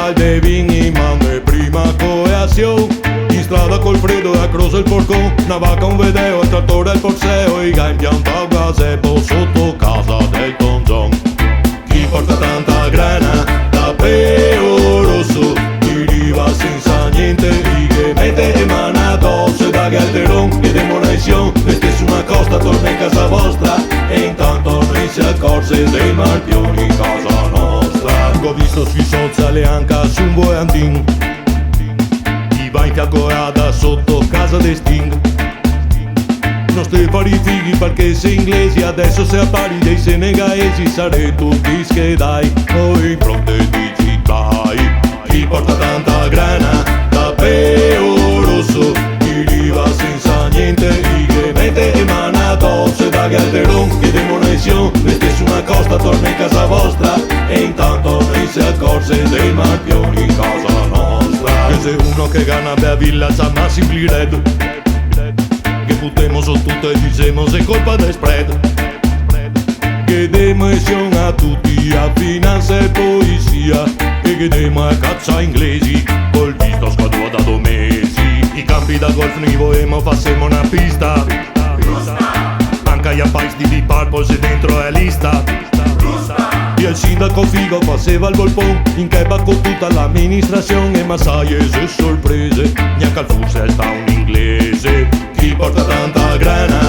al Devin in mano e prima coeazione. In strada col freddo e across il porcone, una vacca, un vedeo, il trattore e il porseo, i gai in pianta a gazebo sotto casa del Tonzon. Chi porta tanta grana, tapeo rosso, chi riva senza niente, i che mette in mano addosso, da Galteron e demolizione, mette su una costa, torna in casa vostra, e intanto non si accorse dei marpioni in casa nostra. Ho visto sui social e anche su un volantin, chi va in fiaccolata sotto casa dei Sting. Non stai fare i fighi perché sei inglesi, adesso se appari dei senegalesi sarei tutti schedai, poi in fronte dici dai. Chi porta tanta grana, tapeo rosso, chi riva senza niente, i che mette in mano addosso, da Galteron che demolizione, mette su una costa, torna in casa vostra, e intanto non si accorse dei marpioni in casa nostra. Che se uno che gana a villa c'ha massimi red, que putemos o tutte e dicemos è colpa del spread. Che demolizione a tutti, a finanza e poesia, e che demo a caccia inglesi, col visto scaduto da 2 mesi. I campi da golf noi voemo facemo una pista, anche gli ampais di Deep Purple se dentro è lista. E il sindaco figo faceva il golpon, in che con tutta l'amministrazione, e massaie e sorprese, neanche al fusse sta un inglese. Chi porta tanta grana,